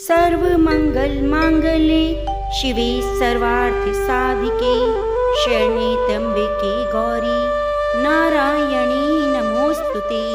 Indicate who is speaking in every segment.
Speaker 1: सर्वमंगल मांगल्ये शिवे सर्वार्थ साधिके शरण्ये त्र्यंबके गौरी नारायणी नमोस्तुते।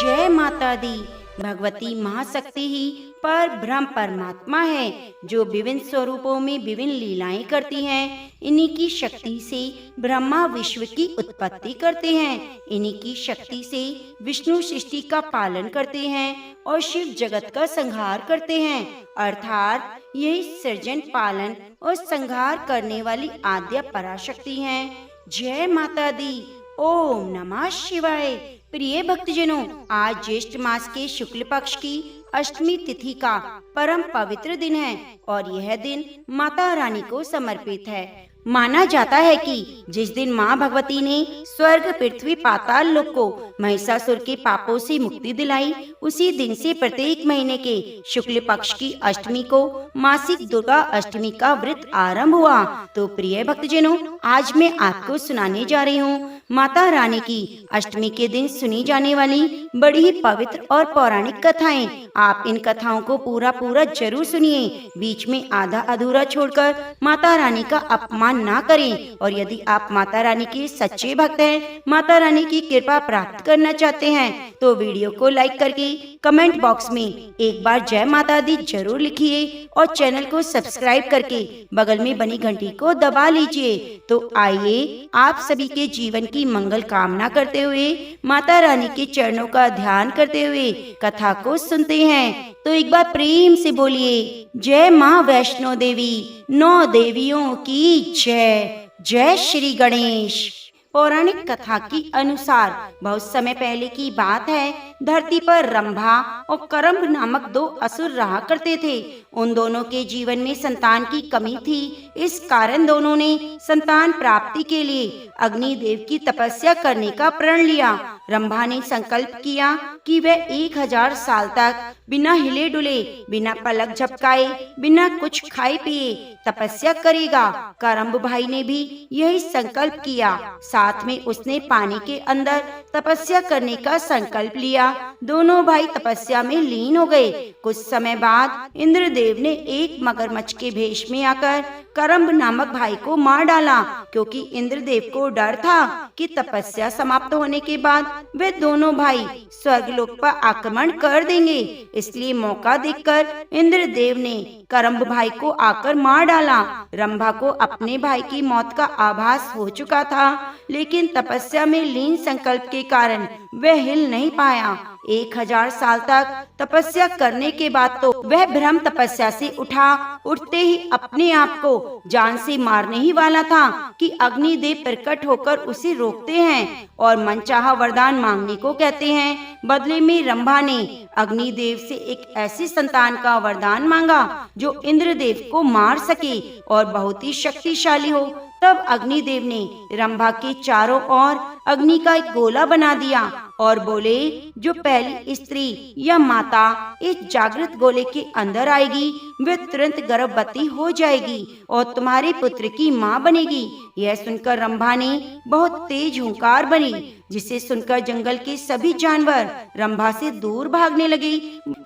Speaker 1: जय माता दी। भगवती महाशक्ति ही पर ब्रह्म परमात्मा है जो विभिन्न स्वरूपों में विभिन्न लीलाएं करती हैं। इन्हीं की शक्ति से ब्रह्मा विश्व की उत्पत्ति करते हैं। इन्हीं की शक्ति से विष्णु सृष्टि का पालन करते हैं और शिव जगत का संहार करते हैं। अर्थात यही सृजन पालन और संहार करने वाली आद्य पराशक्ति हैं। जय माता दी। ओम नमः शिवाय। प्रिय भक्तजनों, आज ज्येष्ठ मास के शुक्ल पक्ष की अष्टमी तिथि का परम पवित्र दिन है और यह दिन माता रानी को समर्पित है। माना जाता है कि जिस दिन माँ भगवती ने स्वर्ग पृथ्वी पाताल लोक को महिषासुर के पापों से मुक्ति दिलाई, उसी दिन से प्रत्येक महीने के शुक्ल पक्ष की अष्टमी को मासिक दुर्गा अष्टमी का व्रत आरंभ हुआ। तो प्रिय भक्तजनों, आज मैं आपको सुनाने जा रही हूँ माता रानी की अष्टमी के दिन सुनी जाने वाली बड़ी ही पवित्र और पौराणिक कथाएं। आप इन कथाओं को पूरा जरूर सुनिए, बीच में आधा अधूरा छोड़कर माता रानी का अपमान ना करें। और यदि आप माता रानी के सच्चे भक्त हैं, माता रानी की कृपा प्राप्त करना चाहते हैं, तो वीडियो को लाइक करके कमेंट बॉक्स में एक बार जय माता दी जरूर लिखिए और चैनल को सब्सक्राइब करके बगल में बनी घंटी को दबा लीजिए। तो आइए आप सभी के जीवन की मंगल कामना करते हुए माता रानी के चरणों का ध्यान करते हुए कथा को सुनते हैं। तो एक बार प्रेम से बोलिए जय माँ वैष्णो देवी, 9 देवियों की जय। जय श्री गणेश। पौराणिक कथा के अनुसार बहुत समय पहले की बात है, धरती पर रंभा और करम्भ नामक 2 असुर रहा करते थे। उन दोनों के जीवन में संतान की कमी थी। इस कारण दोनों ने संतान प्राप्ति के लिए अग्निदेव की तपस्या करने का प्रण लिया। रंभा ने संकल्प किया कि वह 1000 साल तक बिना हिले डुले, बिना पलक झपकाए, बिना कुछ खाए पिए तपस्या करेगा। करम्भ भाई ने भी यही संकल्प किया। साथ में उसने पानी के अंदर तपस्या करने का संकल्प लिया। दोनों भाई तपस्या में लीन हो गए। कुछ समय बाद इंद्रदेव ने एक मगरमच्छ के भेष में आकर करम्भ नामक भाई को मार डाला, क्योंकि इंद्रदेव को डर था कि तपस्या समाप्त होने के बाद वे दोनों भाई स्वर्गलोक पर आक्रमण कर देंगे। इसलिए मौका देखकर इंद्रदेव ने करम्भ भाई को आकर मार डाला। रंभा को अपने भाई की मौत का आभास हो चुका था, लेकिन तपस्या में लीन संकल्प के कारण वह हिल नहीं पाया। 1000 साल तक तपस्या करने के बाद तो वह ब्रह्म तपस्या से उठा। उठते ही अपने आप को जान से मारने ही वाला था कि अग्निदेव प्रकट होकर उसे रोकते हैं और मनचाहा वरदान मांगने को कहते हैं। बदले में रंभा ने अग्निदेव से एक ऐसी संतान का वरदान मांगा जो इंद्रदेव को मार सके और बहुत ही शक्तिशाली हो। तब अग्निदेव ने रंभा के चारों ओर अग्नि का एक गोला बना दिया और बोले, जो पहली स्त्री या माता इस जागृत गोले के अंदर आएगी वह तुरंत गर्भवती हो जाएगी और तुम्हारे पुत्र की माँ बनेगी। यह सुनकर रंभा ने बहुत तेज हुंकार भरी, जिसे सुनकर जंगल के सभी जानवर रंभा से दूर भागने लगे।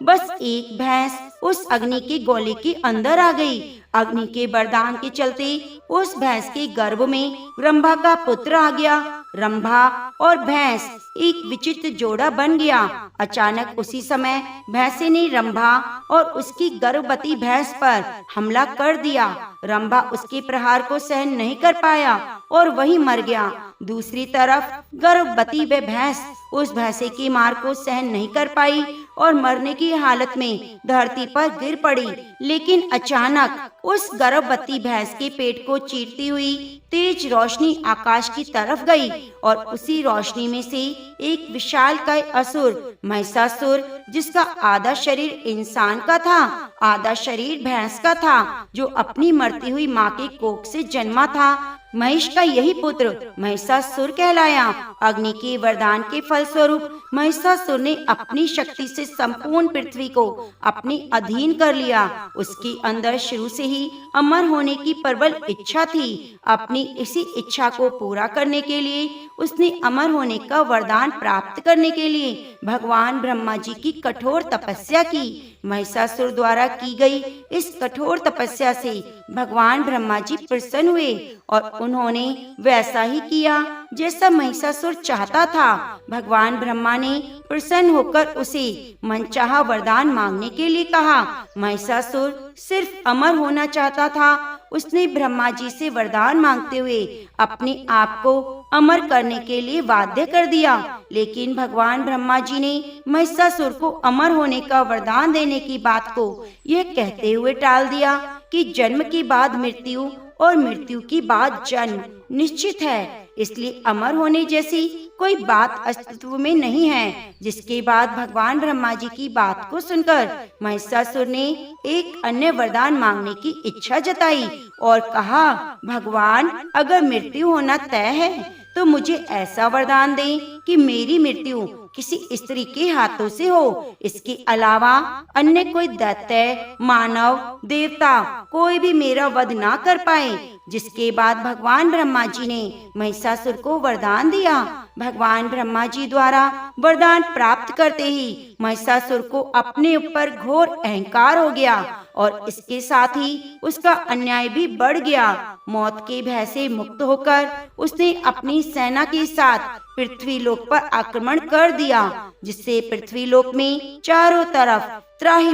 Speaker 1: बस एक भैंस उस अग्नि के गोले के अंदर आ गई। अग्नि के वरदान के चलते उस भैंस के गर्भ में रंभा का पुत्र आ गया। रंभा और भैंस एक विचित्र जोड़ा बन गया। अचानक उसी समय भैंसे ने रंभा और उसकी गर्भवती भैंस पर हमला कर दिया। रंभा उसके प्रहार को सहन नहीं कर पाया और वहीं मर गया। दूसरी तरफ गर्भवती वह भैंस उस भैंसे की मार को सहन नहीं कर पाई और मरने की हालत में धरती पर गिर पड़ी। लेकिन अचानक उस गर्भवती भैंस के पेट को चीरती हुई तेज रोशनी आकाश की तरफ गई और उसी रोशनी में से एक विशालकाय असुर महिषासुर, जिसका आधा शरीर इंसान का था, आधा शरीर भैंस का था, जो अपनी मरती हुई माँ के कोख से जन्मा था, महिष का यही पुत्र महिषासुर कहलाया। अग्नि के वरदान के फलस्वरूप महिषासुर ने अपनी शक्ति से संपूर्ण पृथ्वी को अपने अधीन कर लिया। उसके अंदर शुरू से ही अमर होने की प्रबल इच्छा थी। अपनी इसी इच्छा को पूरा करने के लिए उसने अमर होने का वरदान प्राप्त करने के लिए भगवान ब्रह्मा जी की कठोर तपस्या की। महिषासुर द्वारा की गई इस कठोर तपस्या से भगवान ब्रह्मा जी प्रसन्न हुए और उन्होंने वैसा ही किया जैसा महिषासुर चाहता था। भगवान ब्रह्मा ने प्रसन्न होकर उसे मनचाहा वरदान मांगने के लिए कहा। महिषासुर सिर्फ अमर होना चाहता था। उसने ब्रह्मा जी से वरदान मांगते हुए अपने आप को अमर करने के लिए वाध्य कर दिया, लेकिन भगवान ब्रह्मा जी ने महिषासुर को अमर होने का वरदान देने की बात को यह कहते हुए टाल दिया कि जन्म के बाद मृत्यु और मृत्यु के बाद जन्म निश्चित है, इसलिए अमर होने जैसी कोई बात अस्तित्व में नहीं है। जिसके बाद भगवान ब्रह्मा जी की बात को सुनकर महिषासुर ने एक अन्य वरदान मांगने की इच्छा जताई और कहा, भगवान अगर मृत्यु होना तय है तो मुझे ऐसा वरदान दें कि मेरी मृत्यु किसी स्त्री के हाथों से हो। इसके अलावा अन्य कोई दैत्य, मानव, देवता कोई भी मेरा वध ना कर पाए। जिसके बाद भगवान ब्रह्मा जी ने महिषासुर को वरदान दिया। भगवान ब्रह्मा जी द्वारा वरदान प्राप्त करते ही महिषासुर को अपने ऊपर घोर अहंकार हो गया और इसके साथ ही उसका अन्याय भी बढ़ गया। मौत के भय से मुक्त होकर उसने अपनी सेना के साथ पृथ्वीलोक पर आक्रमण कर दिया, जिससे पृथ्वीलोक में चारों तरफ त्राहि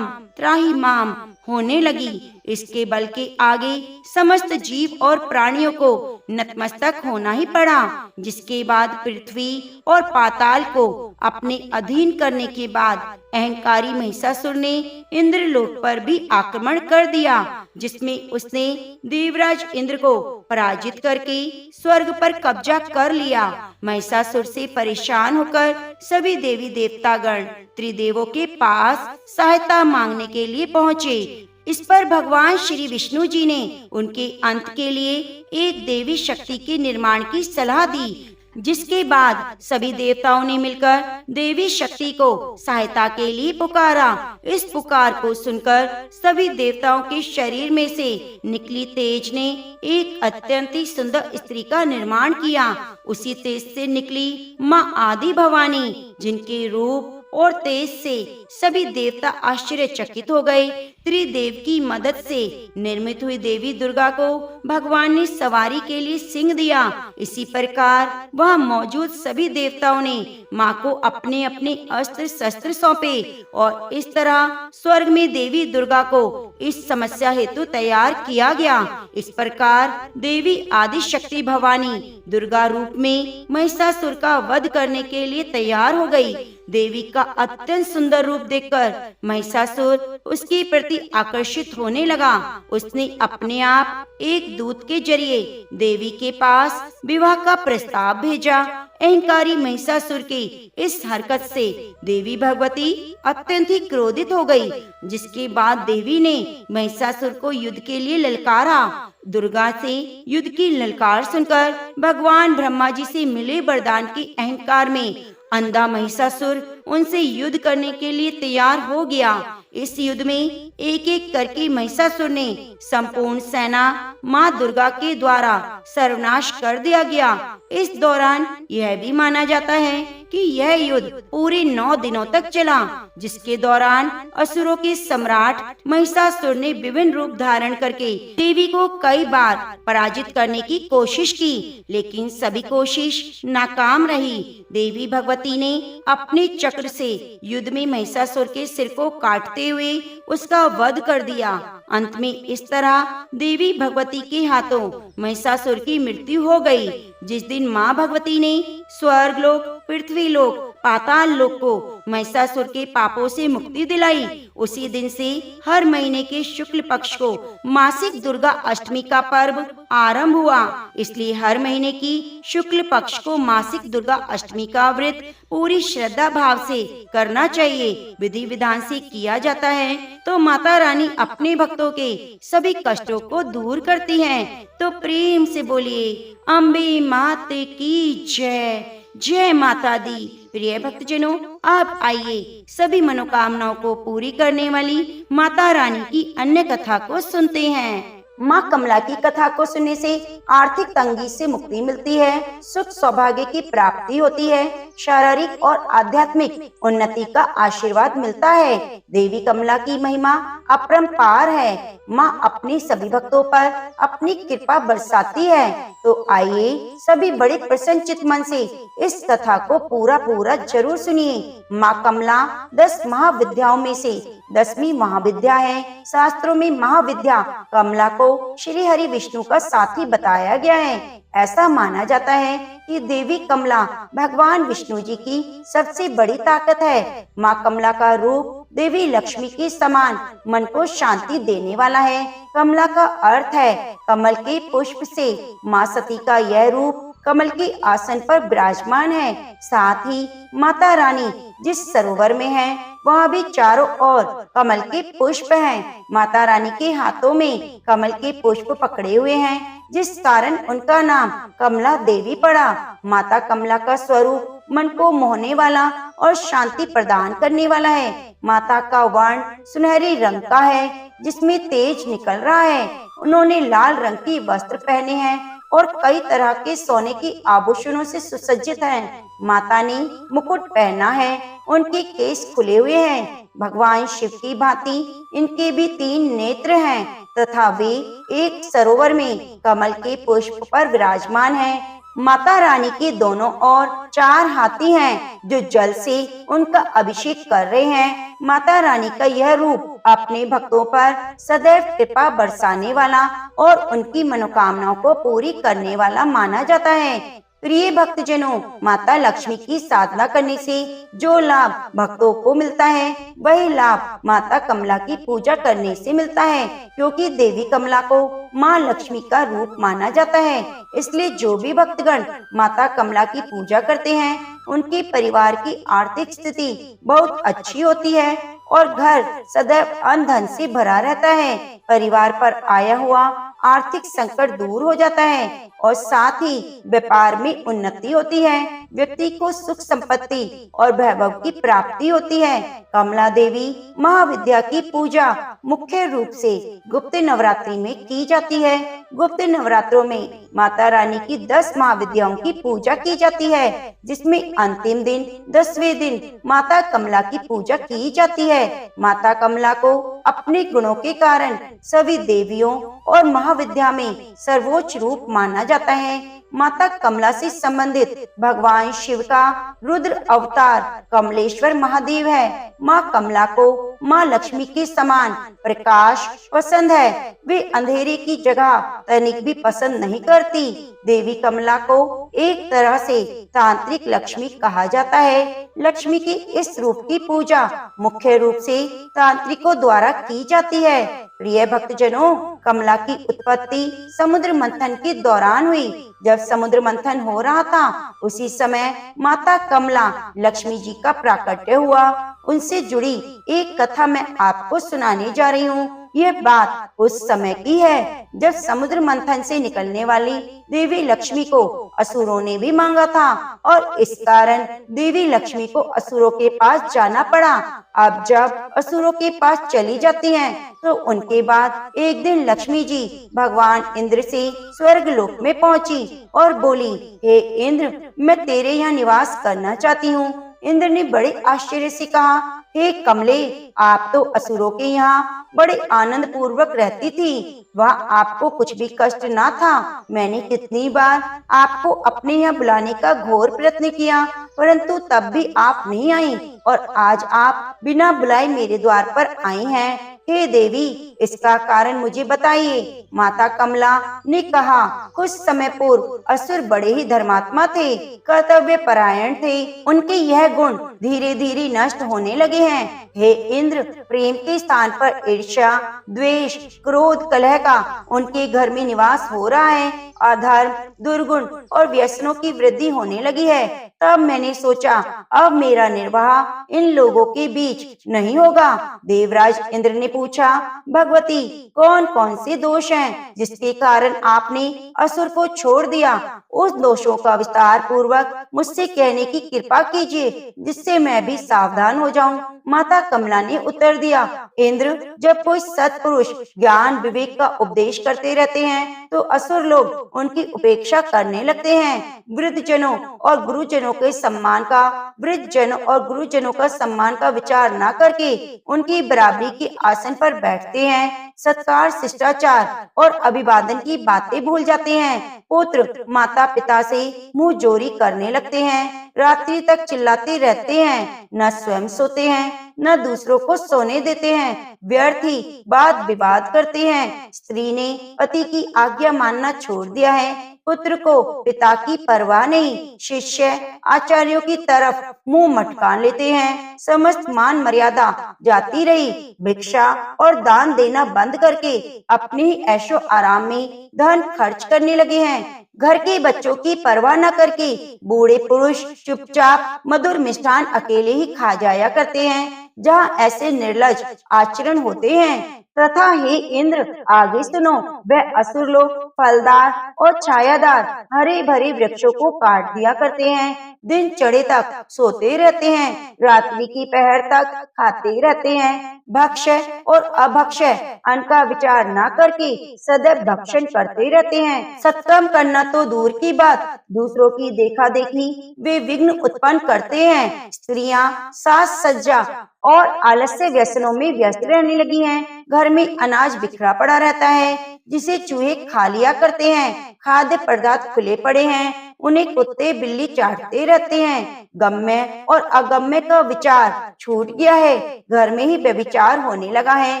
Speaker 1: माम होने लगी। इसके बल के आगे समस्त जीव और प्राणियों को नतमस्तक होना ही पड़ा। जिसके बाद पृथ्वी और पाताल को अपने अधीन करने के बाद अहंकारी महिषासुर ने इंद्रलोक पर भी आक्रमण कर दिया, जिसमें उसने देवराज इंद्र को पराजित करके स्वर्ग पर कब्जा कर लिया। महिषासुर से परेशान होकर सभी देवी देवतागण त्रिदेवों के पास सहायता मांगने के लिए पहुँचे। इस पर भगवान श्री विष्णु जी ने उनके अंत के लिए एक देवी शक्ति के निर्माण की सलाह दी, जिसके बाद सभी देवताओं ने मिलकर देवी शक्ति को सहायता के लिए पुकारा। इस पुकार को सुनकर सभी देवताओं के शरीर में से निकली तेज ने एक अत्यंत ही सुंदर स्त्री का निर्माण किया। उसी तेज से निकली माँ आदि भवानी, जिनके रूप और तेज से सभी देवता आश्चर्यचकित हो गए। त्रिदेव की मदद से निर्मित हुई देवी दुर्गा को भगवान ने सवारी के लिए सिंह दिया। इसी प्रकार वह मौजूद सभी देवताओं ने माँ को अपने अपने अस्त्र शस्त्र सौंपे और इस तरह स्वर्ग में देवी दुर्गा को इस समस्या हेतु तैयार किया गया। इस प्रकार देवी आदि शक्ति भवानी दुर्गा रूप में महिषासुर का वध करने के लिए तैयार हो गई। देवी का अत्यंत सुंदर रूप देखकर महिषासुर उसके प्रति आकर्षित होने लगा। उसने अपने आप एक दूत के जरिए देवी के पास विवाह का प्रस्ताव भेजा। अहंकारी महिषासुर की इस हरकत से देवी भगवती अत्यंत ही क्रोधित हो गई, जिसके बाद देवी ने महिषासुर को युद्ध के लिए ललकारा। दुर्गा से युद्ध की ललकार सुनकर भगवान ब्रह्मा जी से मिले वरदान के अहंकार में अंधा महिषासुर उनसे युद्ध करने के लिए तैयार हो गया। इस युद्ध में एक एक करके महिषासुर ने संपूर्ण सेना माँ दुर्गा के द्वारा सर्वनाश कर दिया गया। इस दौरान यह भी माना जाता है कि यह युद्ध पूरे 9 दिनों तक चला, जिसके दौरान असुरों के सम्राट महिषासुर ने विभिन्न रूप धारण करके देवी को कई बार पराजित करने की कोशिश की, लेकिन सभी कोशिश नाकाम रही। देवी भगवती ने अपने चक्र से युद्ध में महिषासुर के सिर को काटते हुए उसका वध कर दिया। अंत में इस तरह देवी भगवती के हाथों महिषासुर की मृत्यु हो गई। जिस दिन माँ भगवती ने स्वर्ग लोक, पृथ्वी लोक, पाताल लोक को महिषासुर के पापों से मुक्ति दिलाई, उसी दिन से हर महीने के शुक्ल पक्ष को मासिक दुर्गा अष्टमी का पर्व आरंभ हुआ। इसलिए हर महीने की शुक्ल पक्ष को मासिक दुर्गा अष्टमी का व्रत पूरी श्रद्धा भाव से करना चाहिए। विधि विधान से किया जाता है तो माता रानी अपने भक्तों के सभी कष्टों को दूर करती हैं। तो प्रेम से बोलिए अम्बे माते की जय। जय माता दी। प्रिय भक्तजनों, आप आइए सभी मनोकामनाओं को पूरी करने वाली माता रानी की अन्य कथा को सुनते हैं। माँ कमला की कथा को सुनने से आर्थिक तंगी से मुक्ति मिलती है, सुख सौभाग्य की प्राप्ति होती है, शारीरिक और आध्यात्मिक उन्नति का आशीर्वाद मिलता है। देवी कमला की महिमा अपरंपार है। माँ अपने सभी भक्तों पर अपनी कृपा बरसाती है। तो आइए सभी बड़े प्रसन्नचित मन से इस कथा को पूरा जरूर सुनिए। माँ कमला 10 महाविद्याओं में से 10वीं महाविद्या है। शास्त्रों में महाविद्या कमला को श्री हरि विष्णु का साथी बताया गया है। ऐसा माना जाता है कि देवी कमला भगवान विष्णु जी की सबसे बड़ी ताकत है। माँ कमला का रूप देवी लक्ष्मी के समान मन को शांति देने वाला है। कमला का अर्थ है कमल के पुष्प से। माँ सती का यह रूप कमल के आसन पर विराजमान है। साथ ही माता रानी जिस सरोवर में है वहाँ भी चारों ओर कमल के पुष्प हैं। माता रानी के हाथों में कमल के पुष्प पकड़े हुए हैं, जिस कारण उनका नाम कमला देवी पड़ा। माता कमला का स्वरूप मन को मोहने वाला और शांति प्रदान करने वाला है। माता का वर्ण सुनहरे रंग का है, जिसमें तेज निकल रहा है। उन्होंने लाल रंग की वस्त्र पहने हैं और कई तरह के सोने के आभूषणों से सुसज्जित हैं। माता ने मुकुट पहना है, उनके केस खुले हुए हैं। भगवान शिव की भांति इनके भी 3 नेत्र हैं तथा वे एक सरोवर में कमल के पुष्प पर विराजमान हैं। माता रानी के दोनों ओर 4 हाथी हैं जो जल से उनका अभिषेक कर रहे हैं। माता रानी का यह रूप अपने भक्तों पर सदैव कृपा बरसाने वाला और उनकी मनोकामनाओं को पूरी करने वाला माना जाता है। प्रिय भक्तजनों, माता लक्ष्मी की साधना करने से जो लाभ भक्तों को मिलता है, वही लाभ माता कमला की पूजा करने से मिलता है, क्योंकि देवी कमला को माँ लक्ष्मी का रूप माना जाता है। इसलिए जो भी भक्तगण माता कमला की पूजा करते हैं, उनके परिवार की आर्थिक स्थिति बहुत अच्छी होती है और घर सदैव अन्न धन से भरा रहता है। परिवार पर आया हुआ आर्थिक संकट दूर हो जाता है और साथ ही व्यापार में उन्नति होती है। व्यक्ति को सुख संपत्ति और वैभव की प्राप्ति होती है। कमला देवी महाविद्या की पूजा मुख्य रूप से गुप्त नवरात्रि में की जाती है। गुप्त नवरात्रों में माता रानी की 10 महाविद्याओं की पूजा की जाती है, जिसमें अंतिम दिन 10वें दिन माता कमला की पूजा की जाती है। माता कमला को अपने गुणों के कारण सभी देवियों और महाविद्या में सर्वोच्च रूप माना जाता है। माता कमला से संबंधित भगवान शिव का रुद्र अवतार कमलेश्वर महादेव है। माँ कमला को माँ लक्ष्मी के समान प्रकाश पसंद है। वे अंधेरे की जगह तनिक भी पसंद नहीं करती। देवी कमला को एक तरह से तांत्रिक लक्ष्मी कहा जाता है। लक्ष्मी की इस रूप की पूजा मुख्य रूप से तांत्रिकों द्वारा की जाती है। प्रिय भक्तजनों, कमला की उत्पत्ति समुद्र मंथन के दौरान हुई। जब समुद्र मंथन हो रहा था, उसी समय माता कमला लक्ष्मी जी का प्राकट्य हुआ। उनसे जुड़ी एक कथा मैं आपको सुनाने जा रही हूँ। यह बात उस समय की है जब समुद्र मंथन से निकलने वाली देवी लक्ष्मी को असुरों ने भी मांगा था और इस कारण देवी लक्ष्मी को असुरों के पास जाना पड़ा। अब जब असुरों के पास चली जाती हैं, तो उनके बाद एक दिन लक्ष्मी जी भगवान इंद्र से स्वर्ग लोक में पहुंची और बोली, हे इंद्र, मैं तेरे यहाँ निवास करना चाहती हूँ। इंद्र ने बड़े आश्चर्य से कहा, हे कमले, आप तो असुरों के यहाँ बड़े आनंद पूर्वक रहती थी। वहाँ आपको कुछ भी कष्ट ना था। मैंने कितनी बार आपको अपने यहाँ बुलाने का घोर प्रयत्न किया, परंतु तब भी आप नहीं आई और आज आप बिना बुलाए मेरे द्वार पर आई हैं। हे देवी, इसका कारण मुझे बताइए। माता कमला ने कहा, कुछ समय पूर्व असुर बड़े ही धर्मात्मा थे, कर्तव्य परायण थे। उनके यह गुण धीरे धीरे नष्ट होने लगे हैं। हे इंद्र, प्रेम के स्थान पर ईर्ष्या, द्वेष, क्रोध, कलह का उनके घर में निवास हो रहा है। अधर्म, दुर्गुण और व्यसनों की वृद्धि होने लगी है। तब मैंने सोचा, अब मेरा निर्वाह इन लोगों के बीच नहीं होगा। देवराज इंद्र ने पूछा, भगवती, कौन कौन से दोष हैं जिसके कारण आपने असुर को छोड़ दिया? उस दोषों का विस्तार पूर्वक मुझसे कहने की कृपा कीजिए, जिससे मैं भी सावधान हो जाऊं। माता कमला ने उत्तर दिया, इंद्र, जब कोई सत्पुरुष ज्ञान विवेक का उपदेश करते रहते हैं तो असुर लोग उनकी उपेक्षा करने लगते हैं। वृद्धजनों और गुरुजनों के सम्मान का वृद्धजनों और गुरुजनों का सम्मान का विचार न करके उनकी बराबरी के आसन पर बैठते हैं। सत्कार, शिष्टाचार और अभिवादन की बातें भूल जाते हैं। पुत्र माता पिता से मुंह जोरी करने लगते हैं। रात्रि तक चिल्लाते रहते हैं, न स्वयं सोते हैं न दूसरों को सोने देते हैं। व्यर्थ ही वाद विवाद करते हैं। स्त्री ने पति की आज्ञा मानना छोड़ दिया है। पुत्र को पिता की परवाह नहीं। शिष्य आचार्यों की तरफ मुंह मटका लेते हैं। समस्त मान मर्यादा जाती रही। भिक्षा और दान देना बंद करके अपने ही ऐशो आराम में धन खर्च करने लगे हैं। घर के बच्चों की परवाह न करके बूढ़े पुरुष चुपचाप मधुर मिष्ठान अकेले ही खा जाया करते हैं। जहाँ ऐसे निर्लज आचरण होते हैं तथा हे इंद्र, आगे सुनो, वह असुर लोग फलदार और छायादार हरे भरे वृक्षों को काट दिया करते हैं। दिन चढ़े तक सोते रहते हैं। रात्रि की पहर तक खाते रहते हैं। भक्ष्य और अभक्ष्य अन्न का विचार न करके सदैव भक्षण करते रहते हैं। सत्कर्म करना तो दूर की बात, दूसरों की देखा देखी वे विघ्न उत्पन्न करते हैं। स्त्रियां साज सज्जा और आलस्य व्यसनों में व्यस्त रहने लगी हैं। घर में अनाज बिखरा पड़ा रहता है जिसे चूहे खा लिया करते हैं। खाद्य पदार्थ खुले पड़े हैं, उन्हें कुत्ते बिल्ली चाटते रहते हैं। गम्य और अगम्य का विचार छूट गया है। घर में ही व्यभिचार होने लगा है।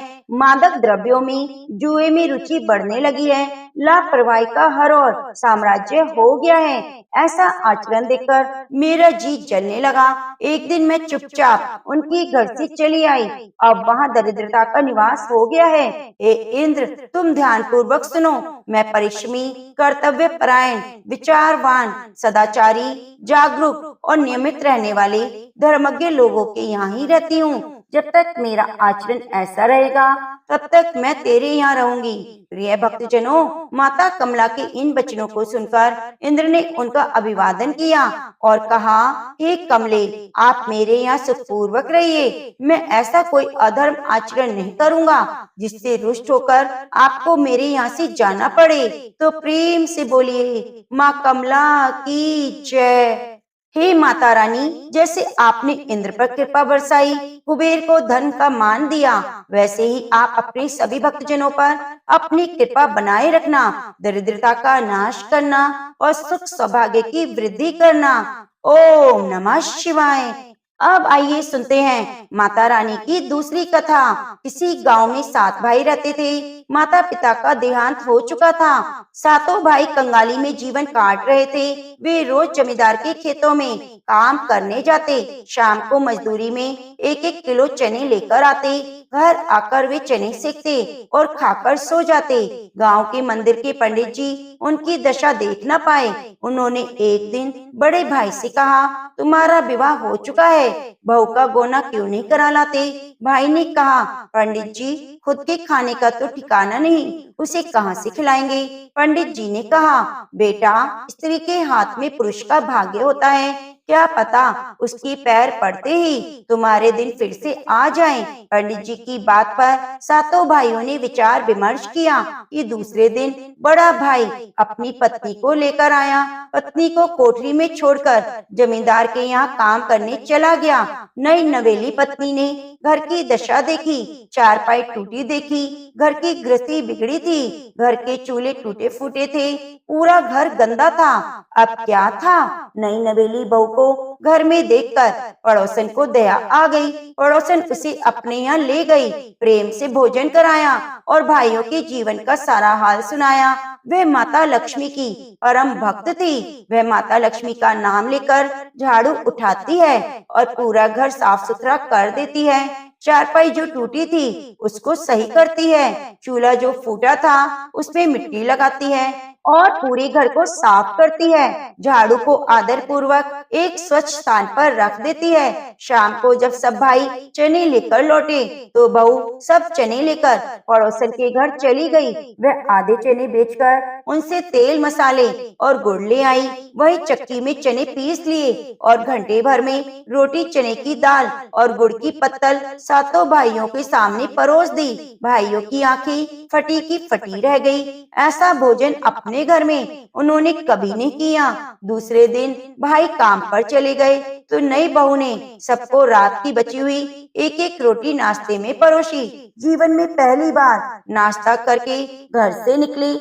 Speaker 1: मादक द्रव्यों में जुए में रुचि बढ़ने लगी है। लापरवाही का हर और साम्राज्य हो गया है। ऐसा आचरण देखकर मेरा जी जलने लगा। एक दिन मैं चुपचाप उनके घर से चली आई। अब वहाँ दरिद्रता का निवास हो गया है। हे इंद्र, तुम ध्यान पूर्वक सुनो। मैं परिश्रमी, कर्तव्य परायण, विचारवान, सदाचारी, जागरूक और नियमित रहने वाले धर्मज्ञ लोगों के यहाँ ही रहती हूँ। जब तक मेरा आचरण ऐसा रहेगा तब तक मैं तेरे यहाँ रहूंगी। प्रिय भक्तजनों, माता कमला के इन वचनों को सुनकर इंद्र ने उनका अभिवादन किया और कहा, हे कमले, आप मेरे यहाँ सुखपूर्वक रहिए। मैं ऐसा कोई अधर्म आचरण नहीं करूँगा जिससे रुष्ट होकर आपको मेरे यहाँ से जाना पड़े। तो प्रेम से बोलिए, माँ कमला की जय। हे माता रानी, जैसे आपने इंद्र पर कृपा बरसाई, कुबेर को धन का मान दिया, वैसे ही आप अपने सभी भक्तजनों पर अपनी कृपा बनाए रखना, दरिद्रता का नाश करना और सुख सौभाग्य की वृद्धि करना। ओम नमः शिवाय। अब आइए सुनते हैं माता रानी की दूसरी कथा। किसी गांव में 7 भाई रहते थे। माता पिता का देहांत हो चुका था। सातों भाई कंगाली में जीवन काट रहे थे। वे रोज जमींदार के खेतों में काम करने जाते। शाम को मजदूरी में 1-1 किलो चने लेकर आते। घर आकर वे चने सेकते और खाकर सो जाते। गांव के मंदिर के पंडित जी उनकी दशा देख न पाए। उन्होंने एक दिन बड़े भाई से कहा, तुम्हारा विवाह हो चुका है, बहू का गोना क्यों नहीं करा लाते? भाई ने कहा, पंडित जी, खुद के खाने का तो ठिकाना नहीं, उसे कहाँ से खिलाएंगे? पंडित जी ने कहा, बेटा, स्त्री के हाथ में पुरुष का भाग्य होता है, क्या पता उसकी पैर पड़ते ही तुम्हारे दिन फिर से आ जाएं। पंडित जी की बात पर सातों भाइयों ने विचार विमर्श किया कि दूसरे दिन बड़ा भाई अपनी पत्नी को लेकर आया। पत्नी को कोठरी में छोड़कर जमींदार के यहाँ काम करने चला गया। नई नवेली पत्नी ने घर की दशा देखी, चारपाई टूटी देखी, घर की गृहस्थी बिगड़ी थी, घर के चूल्हे टूटे फूटे थे, पूरा घर गंदा था। अब क्या था, नई नवेली बहू को घर में देखकर पड़ोसन को दया आ गई। पड़ोसन उसे अपने यहाँ ले गई, प्रेम से भोजन कराया और भाइयों के जीवन का सारा हाल सुनाया। वह माता लक्ष्मी की परम भक्त थी। वह माता लक्ष्मी का नाम लेकर झाड़ू उठाती है और पूरा घर साफ सुथरा कर देती है। चारपाई जो टूटी थी उसको सही करती है। चूल्हा जो फूटा था उसमें मिट्टी लगाती है। और पूरे घर को साफ करती है। झाड़ू को आदर पूर्वक एक स्वच्छ स्थान पर रख देती है। शाम को जब सब भाई चने लेकर लौटे तो बहू सब चने लेकर पड़ोसन के घर चली गई। वह आधे चने बेचकर उनसे तेल मसाले और गुड़ ले आई। वही चक्की में चने पीस लिए और घंटे भर में रोटी, चने की दाल और गुड़ की पत्तल सातों भाइयों के सामने परोस दी। भाइयों की आंखें फटी की फटी रह गई। ऐसा भोजन अपने घर में उन्होंने कभी नहीं किया। दूसरे दिन भाई काम पर चले गए तो नई बहू ने सबको रात की बची हुई एक एक रोटी नाश्ते में परोसी। जीवन में पहली बार नाश्ता करके घर से निकली।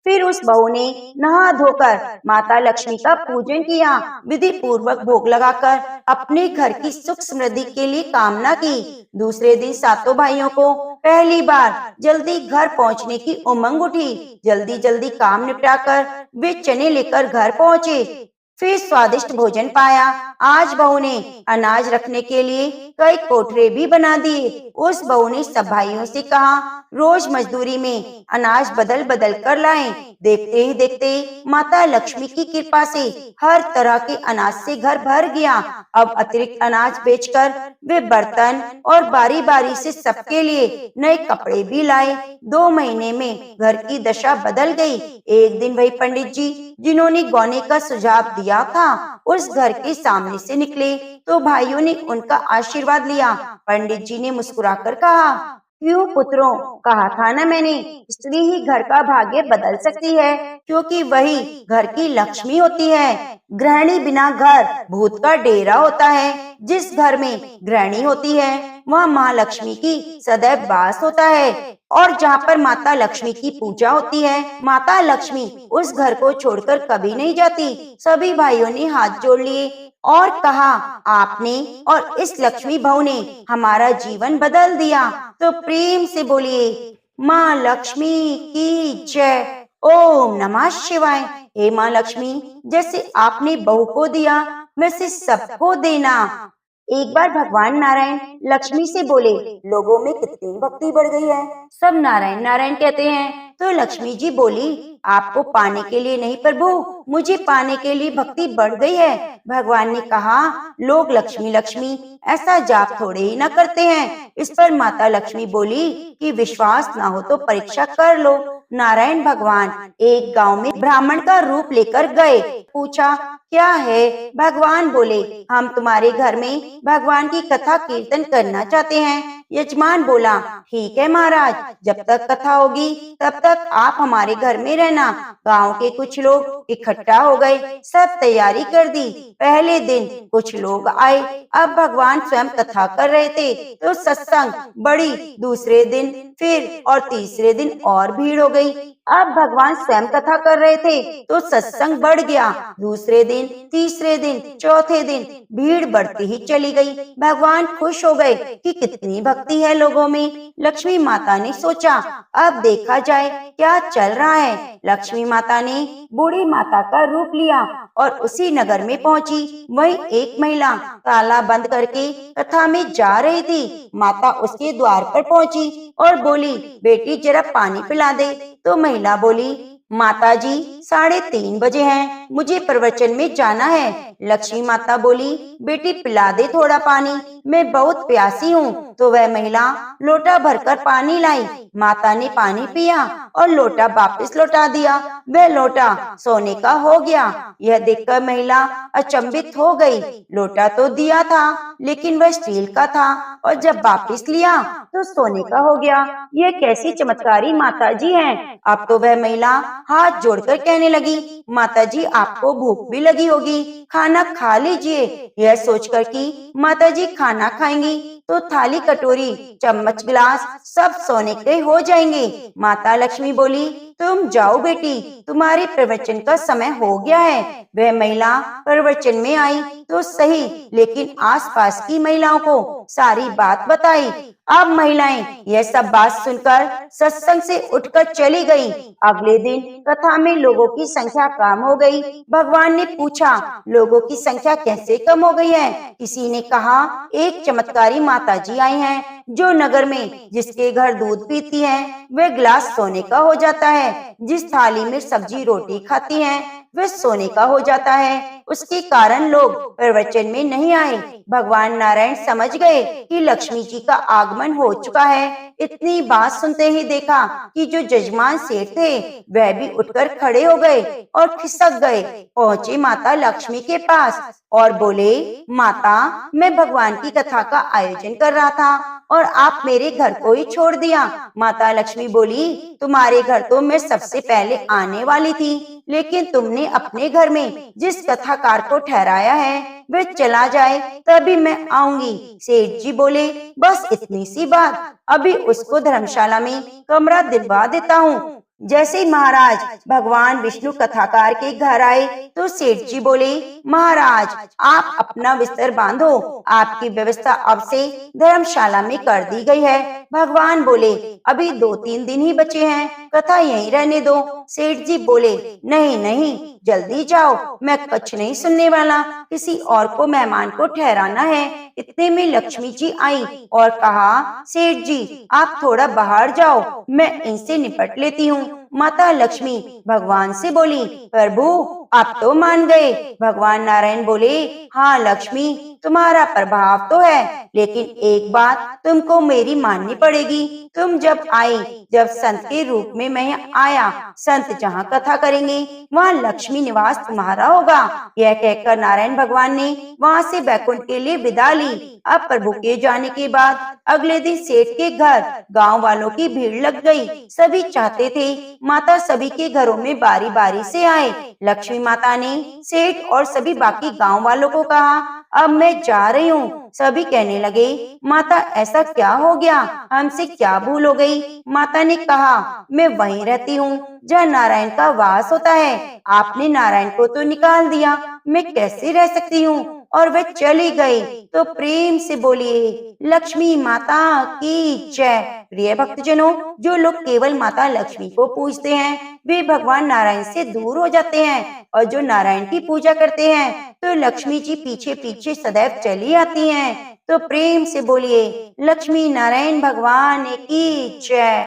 Speaker 1: फिर उस बहू ने नहा धोकर माता लक्ष्मी का पूजन किया। विधि पूर्वक भोग लगाकर अपने घर की सुख समृद्धि के लिए कामना की। दूसरे दिन सातों भाइयों को पहली बार जल्दी घर पहुंचने की उमंग उठी। जल्दी जल्दी काम निपटाकर वे चने लेकर घर पहुंचे। फिर स्वादिष्ट भोजन पाया। आज बहू ने अनाज रखने के लिए कई कोठरे भी बना दिए। उस बहू ने सब भाइयों से कहा, रोज मजदूरी में अनाज बदल बदल कर लाएं। देखते ही देखते माता लक्ष्मी की कृपा से हर तरह के अनाज से घर भर गया। अब अतिरिक्त अनाज बेचकर वे बर्तन और बारी बारी से सबके लिए नए कपड़े भी लाए। 2 महीने में घर की दशा बदल गई। एक दिन वही पंडित जी जिन्होंने गौने का सुझाव दिया था उस घर के सामने से निकले तो भाइयों ने उनका आशीर्वाद लिया। पंडित जी ने मुस्कुराकर कहा, क्यों पुत्रों, कहा था ना मैंने, स्त्री ही घर का भाग्य बदल सकती है क्योंकि वही घर की लक्ष्मी होती है। गृहिणी बिना घर भूत का डेरा होता है। जिस घर में गृहिणी होती है वहाँ माँ लक्ष्मी की सदैव वास होता है और जहाँ पर माता लक्ष्मी की पूजा होती है माता लक्ष्मी उस घर को छोड़कर कभी नहीं जाती। सभी भाइयों ने हाथ जोड़ लिए और कहा, आपने और इस लक्ष्मी बहू ने हमारा जीवन बदल दिया। तो प्रेम से बोलिए, माँ लक्ष्मी की जय। ओम नमः शिवाय। हे माँ लक्ष्मी, जैसे आपने बहू को दिया वैसे सबको देना। एक बार भगवान नारायण लक्ष्मी से बोले, लोगों में कितनी भक्ति बढ़ गई है, सब नारायण नारायण कहते हैं। तो लक्ष्मी जी बोली, आपको पाने के लिए नहीं प्रभु, मुझे पाने के लिए भक्ति बढ़ गई है। भगवान ने कहा, लोग लक्ष्मी लक्ष्मी ऐसा जाप थोड़े ही न करते हैं। इस पर माता लक्ष्मी बोली कि विश्वास ना हो तो परीक्षा कर लो। नारायण भगवान एक गांव में ब्राह्मण का रूप लेकर गए। पूछा, क्या है? भगवान बोले, हम तुम्हारे घर में भगवान की कथा कीर्तन करना चाहते हैं। यजमान बोला, ठीक है महाराज, जब तक कथा होगी तब तक आप हमारे घर में रहना। गांव के कुछ लोग इकट्ठा हो गए, सब तैयारी कर दी। पहले दिन कुछ लोग आए। अब भगवान स्वयं कथा कर रहे थे तो सत्संग बढ़ी। दूसरे दिन फिर और तीसरे दिन और भीड़ हो गई। अब भगवान स्वयं कथा कर रहे थे तो सत्संग बढ़ गया। दूसरे दिन, तीसरे दिन, चौथे दिन भीड़ बढ़ती ही चली गई। भगवान खुश हो गए कि कितनी भक्ति है लोगों में। लक्ष्मी माता ने सोचा, अब देखा जाए क्या चल रहा है। लक्ष्मी माता ने बूढ़ी माता का रूप लिया और उसी नगर में पहुंची। वहीं एक महिला ताला बंद करके कथा में जा रही थी। माता उसके द्वार पर पहुंची और बोली, बेटी जरा पानी पिला दे। तो महिला बोली, माता जी 3:30 बजे हैं, मुझे प्रवचन में जाना है। लक्ष्मी माता बोली, बेटी पिला दे थोड़ा पानी, मैं बहुत प्यासी हूँ। तो वह महिला लोटा भरकर पानी लाई। माता ने पानी पिया और लोटा वापस लौटा दिया। वह लोटा सोने का हो गया। यह देखकर महिला अचंभित हो गई। लोटा तो दिया था लेकिन वह स्टील का था और जब वापस लिया तो सोने का हो गया। यह कैसी चमत्कारी माता जी हैं। अब तो वह महिला हाथ जोड़कर कहने लगी, माता जी आपको भूख भी लगी होगी, खाना खा लीजिए। यह सोचकर कि माता जी खाना खाएंगी तो थाली, कटोरी, चम्मच, गिलास सब सोने के हो जाएंगे। माता लक्ष्मी बोली, तुम जाओ बेटी, तुम्हारे प्रवचन का समय हो गया है। वह महिला प्रवचन में आई तो सही, लेकिन आसपास की महिलाओं को सारी बात बताई। अब महिलाएं यह सब बात सुनकर सत्संग से उठकर चली गईं। अगले दिन कथा में लोगों की संख्या कम हो गई। भगवान ने पूछा, लोगों की संख्या कैसे कम हो गई है? किसी ने कहा, एक चमत्कारी माता जी आई हैं, जो नगर में जिसके घर दूध पीती हैं, वह गिलास सोने का हो जाता है। जिस थाली में सब्जी रोटी खाती हैं, वह सोने का हो जाता है। उसके कारण लोग प्रवचन में नहीं आए। भगवान नारायण समझ गए कि लक्ष्मी जी का आगमन हो चुका है। इतनी बात सुनते ही देखा कि जो जजमान सेठ थे वह भी उठकर खड़े हो गए और खिसक गए। पहुंचे माता लक्ष्मी के पास और बोले, माता, मैं भगवान की कथा का आयोजन कर रहा था और आप मेरे घर को ही छोड़ दिया। माता लक्ष्मी बोली, तुम्हारे घर तो मैं सबसे पहले आने वाली थी, लेकिन तुमने अपने घर में जिस कथाकार को ठहराया है वह चला जाए तभी मैं आऊंगी। सेठ जी बोले, बस इतनी सी बात, अभी उसको धर्मशाला में कमरा दिलवा देता हूँ। जैसे ही महाराज भगवान विष्णु कथाकार के घर आए तो सेठ जी बोले, महाराज, आप अपना बिस्तर बांधो, आपकी व्यवस्था अब से धर्मशाला में कर दी गई है। भगवान बोले, अभी 2-3 दिन ही बचे हैं, कथा यहीं रहने दो। सेठ जी बोले, नहीं नहीं, जल्दी जाओ, मैं कुछ नहीं सुनने वाला, किसी और को मेहमान को ठहराना है। इतने में लक्ष्मी जी आई और कहा, सेठ जी, आप थोड़ा बाहर जाओ, मैं इनसे निपट लेती हूँ। माता लक्ष्मी भगवान से बोली, प्रभु, आप तो मान गए। भगवान नारायण बोले, हाँ लक्ष्मी, तुम्हारा प्रभाव तो है, लेकिन एक बात तुमको मेरी माननी पड़ेगी। तुम जब आई, जब संत के रूप में मैं आया, संत जहाँ कथा करेंगे वहाँ लक्ष्मी निवास तुम्हारा होगा। यह कहकर नारायण भगवान ने वहाँ से बैकुंठ के लिए विदा ली। अब प्रभु के जाने के बाद अगले दिन सेठ के घर गांव वालों की भीड़ लग गई। सभी चाहते थे माता सभी के घरों में बारी बारी से आए। लक्ष्मी माता ने सेठ और सभी बाकी गांव वालों को कहा, अब मैं जा रही हूँ। सभी कहने लगे, माता, ऐसा क्या हो गया, हमसे क्या भूल हो गई? माता ने कहा, मैं वहीं रहती हूँ जहाँ नारायण का वास होता है। आपने नारायण को तो निकाल दिया, मैं कैसे रह सकती हूँ? और वह चली गई। तो प्रेम से बोलिए, लक्ष्मी माता की जय। प्रिय भक्तजनों, जो लोग केवल माता लक्ष्मी को पूजते हैं वे भगवान नारायण से दूर हो जाते हैं, और जो नारायण की पूजा करते हैं तो लक्ष्मी जी पीछे पीछे सदैव चली आती हैं। तो प्रेम से बोलिए, लक्ष्मी नारायण भगवान की जय।